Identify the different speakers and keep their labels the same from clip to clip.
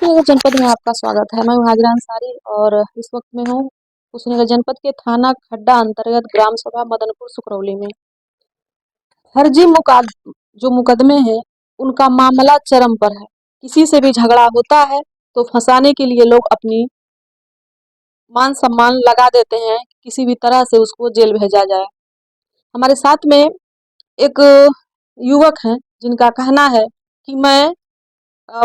Speaker 1: कुशीनगर जनपद में आपका स्वागत है। मैं हूँ हाजरा अंसारी और इस वक्त में हूँ कुशीनगर जनपद के थाना खड्डा अंतर्गत ग्राम सभा मदनपुर सुकरौली में। फर्जी जो मुकदमे हैं उनका मामला चरम पर है। किसी से भी झगड़ा होता है तो फंसाने के लिए लोग अपनी मान सम्मान लगा देते हैं, किसी भी तरह से उसको जेल भेजा जाए। हमारे साथ में एक युवक हैं जिनका कहना है कि मैं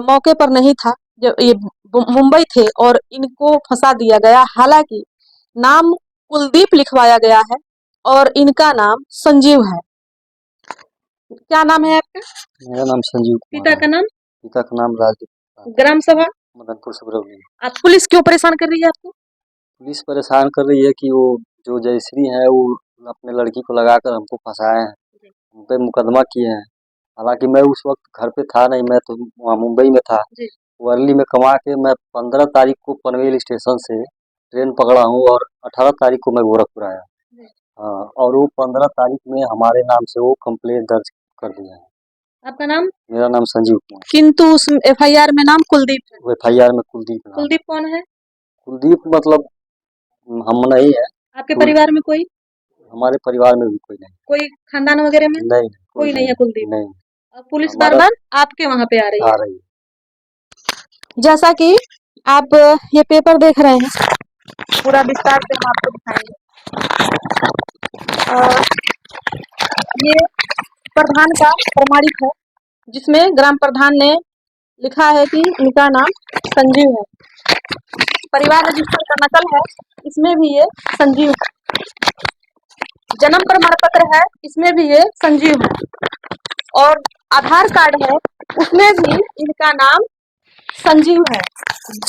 Speaker 1: मौके पर नहीं था जब ये मुंबई थे और इनको फंसा दिया गया। हालांकि नाम कुलदीप लिखवाया गया है और इनका नाम संजीव है। क्या नाम है आपका?
Speaker 2: मेरा नाम संजीव कुमार
Speaker 1: पिता का
Speaker 2: है।
Speaker 1: नाम?
Speaker 2: पिता का नाम राजदीप।
Speaker 1: ग्राम सभा
Speaker 2: मदनपुर सुकरौली।
Speaker 1: आज पुलिस क्यों परेशान कर रही है आपको?
Speaker 2: पुलिस परेशान कर रही है कि वो जो जयश्री है वो अपने लड़की को लगाकर हमको फंसाए हैं, उन पे मुकदमा किए हैं। हालांकि मैं उस वक्त घर पे था नहीं, मैं तो वहाँ मुंबई में था। वर्ली में कमा के मैं 15 तारीख को पनवेल स्टेशन से ट्रेन पकड़ा हूँ और 18 तारीख को मैं गोरखपुर आया। हाँ, और वो 15 तारीख में हमारे नाम से वो कंप्लेंट दर्ज कर दिया है।
Speaker 1: आपका नाम?
Speaker 2: मेरा नाम संजीव कुमार।
Speaker 1: किंतु उस FIR में नाम कुलदीप है।
Speaker 2: FIR में कुलदीप नाम है।
Speaker 1: कुलदीप कौन है?
Speaker 2: कुलदीप मतलब हम नहीं है।
Speaker 1: आपके परिवार में कोई?
Speaker 2: हमारे परिवार में भी कोई नहीं।
Speaker 1: कोई खानदान वगैरह में?
Speaker 2: नहीं,
Speaker 1: कोई नहीं है कुलदीप।
Speaker 2: नहीं।
Speaker 1: पुलिस बार बार आपके वहाँ पे आ रही है।
Speaker 2: रही है।
Speaker 1: जैसा कि आप ये पेपर देख रहे हैं, पूरा विस्तार से हम आपको दिखाएंगे। ये प्रधान का प्रमाणिक है जिसमें ग्राम प्रधान ने लिखा है कि इनका नाम संजीव है। परिवार रजिस्टर का नकल है, इसमें भी ये संजीव है। जन्म प्रमाण पत्र है, इसमें भी ये संजीव है। और आधार कार्ड है, उसमें भी इनका नाम संजीव है।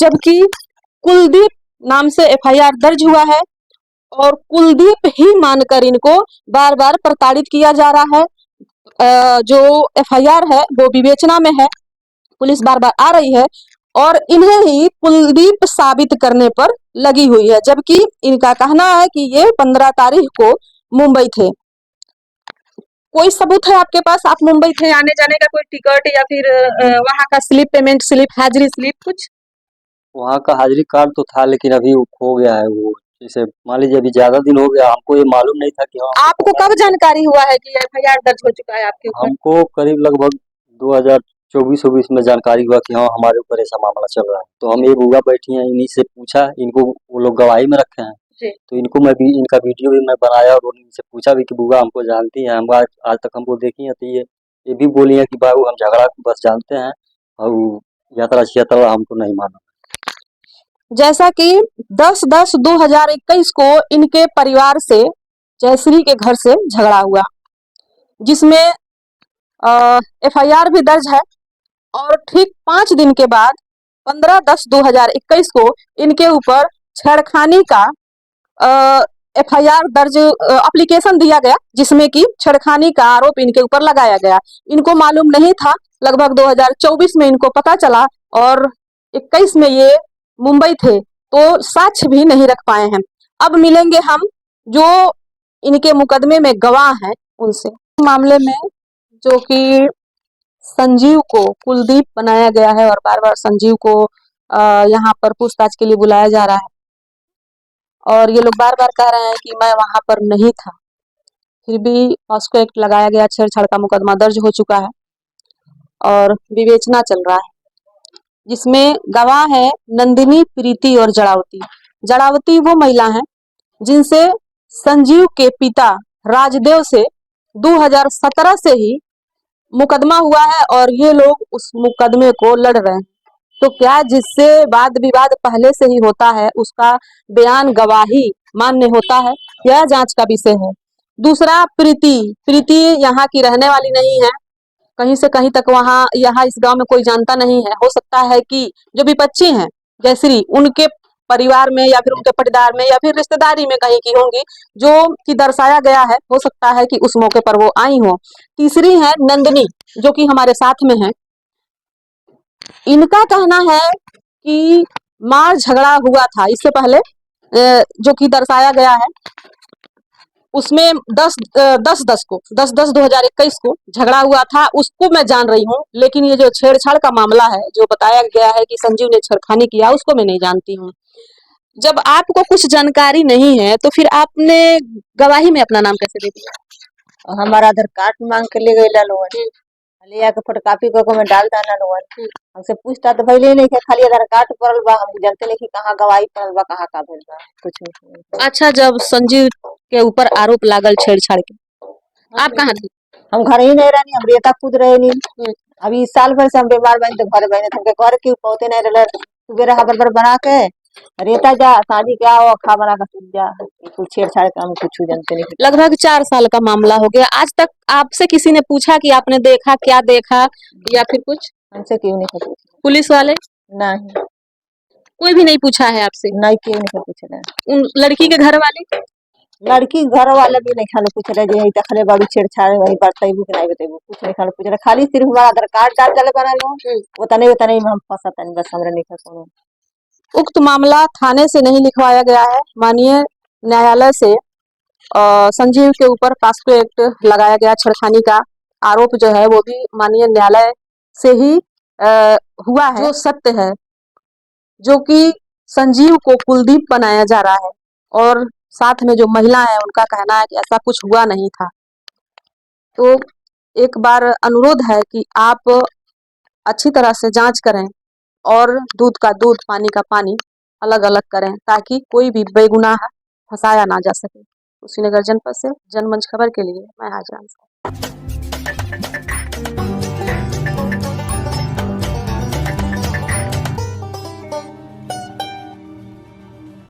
Speaker 1: जबकि कुलदीप नाम से FIR दर्ज हुआ है और कुलदीप ही मानकर इनको बार बार प्रताड़ित किया जा रहा है। जो FIR है वो विवेचना में है, पुलिस बार बार आ रही है और इन्हें ही कुलदीप साबित करने पर लगी हुई है। जबकि इनका कहना है कि ये 15 तारीख को मुंबई थे। कोई सबूत है आपके पास आप मुंबई थे? आने जाने का कोई टिकट या फिर वहाँ का स्लिप, पेमेंट स्लिप, हाजिरी स्लिप कुछ?
Speaker 2: वहाँ का हाजिरी कार्ड तो था लेकिन अभी वो खो गया है। वो जैसे मान लीजिए अभी ज्यादा दिन हो गया, हमको ये मालूम नहीं था कि
Speaker 1: आपको कब जानकारी हुआ है कि FIR दर्ज हो चुका है आपके ऊपर?
Speaker 2: हमको करीब लगभग 2024-25 में जानकारी हुआ कि हाँ हमारे ऊपर ऐसा मामला चल रहा है। तो हम ये बुआ बैठी हैं, इन्हीं से पूछा, इनको वो लोग गवाही में रखे हैं तो इनको मैं भी इनका वीडियो भी मैं बनाया और इनसे पूछा भी कि बुआ हमको जानती हैं, हम आज तक हमको देखी है। तो ये भी बोली है कि बाबू हम झगड़ा बस जानते हैं और यात्रा क्षेत्र हमको नहीं मालूम।
Speaker 1: जैसा कि 10/10/2021 को इनके परिवार से जयश्री के घर से झगड़ा हुआ, जिसमें FIR भी दर्ज है और ठीक 5 दिन के बाद 15/10/2021 को इनके ऊपर छेड़खानी का FIR दर्ज एप्लीकेशन दिया गया, जिसमें कि छेड़खानी का आरोप इनके ऊपर लगाया गया। इनको मालूम नहीं था, लगभग 2024 में इनको पता चला और 21 में ये मुंबई थे तो साक्ष्य भी नहीं रख पाए हैं। अब मिलेंगे हम जो इनके मुकदमे में गवाह हैं उनसे। मामले में जो कि संजीव को कुलदीप बनाया गया है और बार बार संजीव को यहाँ पर पूछताछ के लिए बुलाया जा रहा है और ये लोग बार बार कह रहे हैं कि मैं वहां पर नहीं था। फिर भी पॉस्को एक्ट लगाया गया, छेड़छाड़ का मुकदमा दर्ज हो चुका है और विवेचना चल रहा है, जिसमें गवाह है नंदिनी, प्रीति और जड़ावती। जड़ावती वो महिला हैं जिनसे संजीव के पिता राजदेव से 2017 से ही मुकदमा हुआ है और ये लोग उस मुकदमे को लड़ रहे हैं। तो क्या जिससे वाद विवाद पहले से ही होता है उसका बयान गवाही मान्य होता है? यह जांच का विषय है। दूसरा, प्रीति यहाँ की रहने वाली नहीं है, कहीं से कहीं तक वहाँ यहाँ इस गांव में कोई जानता नहीं है। हो सकता है कि जो विपक्षी हैं जयश्री, उनके परिवार में या फिर उनके पटीदार में या फिर रिश्तेदारी में कहीं की होंगी, जो कि दर्शाया गया है। हो सकता है कि उस मौके पर वो आई हो। तीसरी है नंदिनी, जो कि हमारे साथ में है। इनका कहना है कि मार झगड़ा हुआ था इससे पहले, जो कि दर्शाया गया है। उसमें 10/10/2021 को झगड़ा हुआ था, उसको मैं जान रही हूँ। लेकिन ये जो छेड़छाड़ का मामला है, जो बताया गया है कि संजीव ने छेड़खानी किया, उसको मैं नहीं जानती हूँ। जब आपको कुछ जानकारी नहीं है तो फिर आपने गवाही में अपना नाम कैसे दे दिया?
Speaker 3: और हमारा आधार कार्ड मांग के ले गए लोगन, ले आके फोटोकॉपी को में डाल दाना लोगन। हमसे पूछता तो भइले ही नहीं कि खाली आधार कार्ड पड़ल बा, हम जानते नहीं कि कहाँ गवाही पड़ल बा, कहाँ का भइल बा, कुछ नहीं।
Speaker 1: अच्छा, जब संजीव के ऊपर आरोप लागल छेड़छाड़ के, आप कहाँ थे?
Speaker 3: हम घर ही नहीं रहनी, हम रेता कूद रहे नहीं। अभी इस साल भर से हम बीमार बनी तो घर बने, हमके घर के पौते नहीं रहे, सुबह बरबर बना के रेता जा शादी के आओ खा बना के सूत जा। कुछ छेड़छाड़ का हम कुछ जानते नहीं।
Speaker 1: लगभग 4 साल का मामला हो गया। आज तक आपसे किसी ने पूछा कि आपने देखा, क्या देखा या फिर कुछ?
Speaker 3: हमसे क्यों नहीं पूछा?
Speaker 1: पुलिस वाले
Speaker 3: नहीं,
Speaker 1: कोई भी नहीं पूछा है आपसे?
Speaker 3: नहीं क्यों नहीं पूछे?
Speaker 1: उन लड़की के घर वाले?
Speaker 3: लड़की घर वाला भी नहीं खाने पूछ रहे, जे तखले बाबू छेड़छाड़ वही बतेबू कि नहीं बतेबू, कुछ नहीं खाने पूछ रहे। खाली सिर्फ हमारा आधार कार्ड डाल चले बना लो, उतना ही हम फंसा तनी बस, हमरे नहीं कोनो।
Speaker 1: उक्त मामला थाने से नहीं लिखवाया गया है। माननीय न्यायालय से संजीव के ऊपर पास्को एक्ट लगाया गया, छेड़खानी का आरोप जो है वो भी माननीय न्यायालय से ही हुआ है। जो सत्य है, जो कि संजीव को कुलदीप बनाया जा रहा है और साथ में जो महिला है उनका कहना है कि ऐसा कुछ हुआ नहीं था। तो एक बार अनुरोध है कि आप अच्छी तरह से जांच करें और दूध का दूध, पानी का पानी अलग अलग करें, ताकि कोई भी बेगुनाह फंसाया ना जा सके। कुशीनगर जनपद से जनमंच खबर के लिए मैं हाजिर हूं।